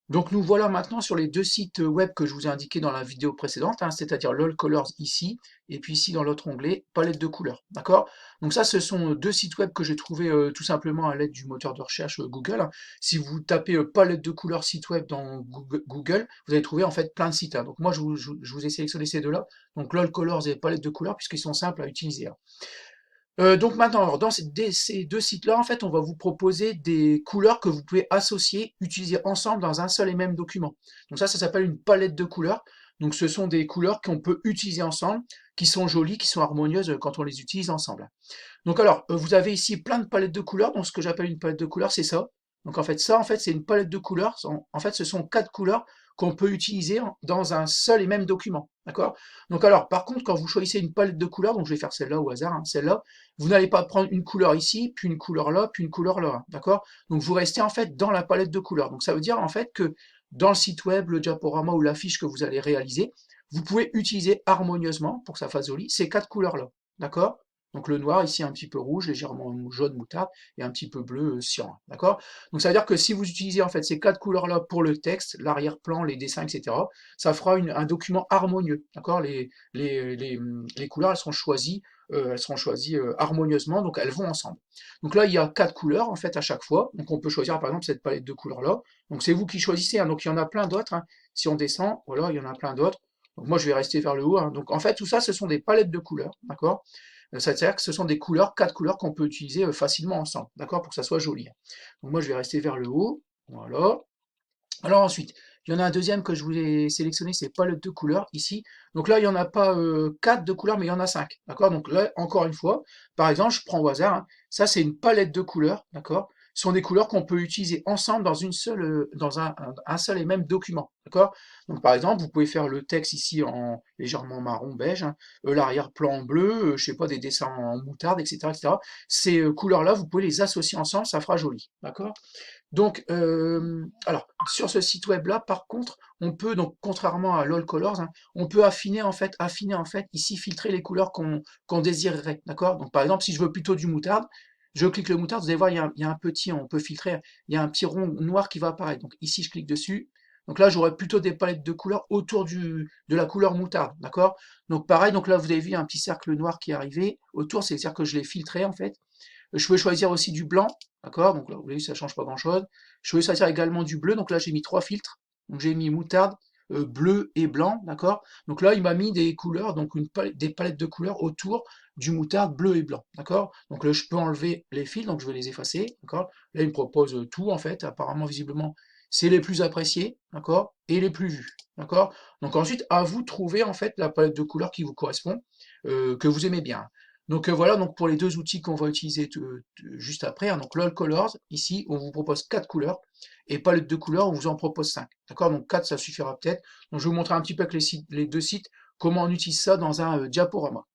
Donc nous voilà maintenant sur les deux sites web que je vous ai indiqués dans la vidéo précédente, hein, c'est-à-dire LOL Colors ici, et puis ici dans l'autre onglet, palette de couleurs. D'accord? Donc ça, ce sont deux sites web que j'ai trouvés tout simplement à l'aide du moteur de recherche Google, hein. Si vous tapez palette de couleurs site web dans Google, vous allez trouver en fait plein de sites, hein. Donc moi, je vous ai sélectionné ces deux-là, donc LOL Colors et palette de couleurs, puisqu'ils sont simples à utiliser, hein. Donc maintenant, alors dans ces deux sites-là, en fait, on va vous proposer des couleurs que vous pouvez associer, utiliser ensemble dans un seul et même document. Donc ça s'appelle une palette de couleurs. Donc ce sont des couleurs qu'on peut utiliser ensemble, qui sont jolies, qui sont harmonieuses quand on les utilise ensemble. Donc alors, vous avez ici plein de palettes de couleurs. Donc ce que j'appelle une palette de couleurs, c'est ça. Donc en fait, ça, en fait, c'est une palette de couleurs. En fait, ce sont quatre couleurs qu'on peut utiliser dans un seul et même document. D'accord? Donc alors, par contre, quand vous choisissez une palette de couleurs, donc je vais faire celle-là au hasard, hein, celle-là, vous n'allez pas prendre une couleur ici, puis une couleur là, puis une couleur là. Hein, d'accord? Donc vous restez en fait dans la palette de couleurs. Donc ça veut dire en fait que dans le site web, le diaporama ou l'affiche que vous allez réaliser, vous pouvez utiliser harmonieusement, pour que ça fasse joli, ces quatre couleurs-là. D'accord? Donc le noir ici un petit peu rouge, légèrement jaune moutarde et un petit peu bleu cyan. D'accord? Donc ça veut dire que si vous utilisez en fait ces quatre couleurs-là pour le texte, l'arrière-plan, les dessins, etc., ça fera un document harmonieux. D'accord? Les couleurs elles seront choisies harmonieusement, donc elles vont ensemble. Donc là, il y a quatre couleurs en fait à chaque fois. Donc on peut choisir par exemple cette palette de couleurs-là. Donc c'est vous qui choisissez, hein. Donc il y en a plein d'autres, hein. Si on descend, voilà, il y en a plein d'autres. Donc moi je vais rester vers le haut, hein. Donc en fait tout ça, ce sont des palettes de couleurs, d'accord? C'est-à-dire que ce sont des couleurs, quatre couleurs qu'on peut utiliser facilement ensemble, d'accord, pour que ça soit joli. Donc moi je vais rester vers le haut, voilà. Alors ensuite, il y en a un deuxième que je voulais sélectionner, c'est palette de couleurs ici. Donc là, il n'y en a pas quatre de couleurs, mais il y en a cinq. D'accord? Donc là, encore une fois, par exemple, je prends au hasard, hein, ça c'est une palette de couleurs, d'accord? Ce sont des couleurs qu'on peut utiliser ensemble dans une seule, dans un seul et même document. D'accord? Donc par exemple, vous pouvez faire le texte ici en légèrement marron beige, hein, l'arrière-plan en bleu, je sais pas, des dessins en moutarde, etc., etc. Ces couleurs-là, vous pouvez les associer ensemble, ça fera joli. D'accord? Donc, alors, sur ce site web-là, par contre, on peut, donc, contrairement à LOL Colors, hein, on peut affiner en fait, ici, filtrer les couleurs qu'on désirerait, d'accord? Donc, par exemple, si je veux plutôt du moutarde, je clique le moutarde, vous allez voir, il y a un petit, on peut filtrer, il y a un petit rond noir qui va apparaître. Donc, ici, je clique dessus. Donc là, j'aurai plutôt des palettes de couleurs autour de la couleur moutarde, d'accord? Donc, pareil, donc là, vous avez vu un petit cercle noir qui est arrivé autour, c'est-à-dire que je l'ai filtré, en fait. Je peux choisir aussi du blanc, d'accord? Donc là, vous voyez, ça change pas grand-chose. Je peux choisir également du bleu, donc là, j'ai mis trois filtres. Donc j'ai mis moutarde, bleu et blanc, d'accord? Donc là, il m'a mis des couleurs, donc des palettes de couleurs autour du moutarde bleu et blanc, d'accord? Donc là, je peux enlever les fils, donc je vais les effacer, d'accord? Là, il me propose tout, en fait, apparemment, visiblement, c'est les plus appréciés, d'accord? Et les plus vus, d'accord? Donc ensuite, à vous de trouver, en fait, la palette de couleurs qui vous correspond, que vous aimez bien. Donc voilà, donc pour les deux outils qu'on va utiliser juste après, hein, donc LOL Colors, ici, on vous propose quatre couleurs, et palette de couleurs, on vous en propose cinq. D'accord? Donc quatre, ça suffira peut-être. Donc je vais vous montrer un petit peu avec les deux sites, comment on utilise ça dans un diaporama.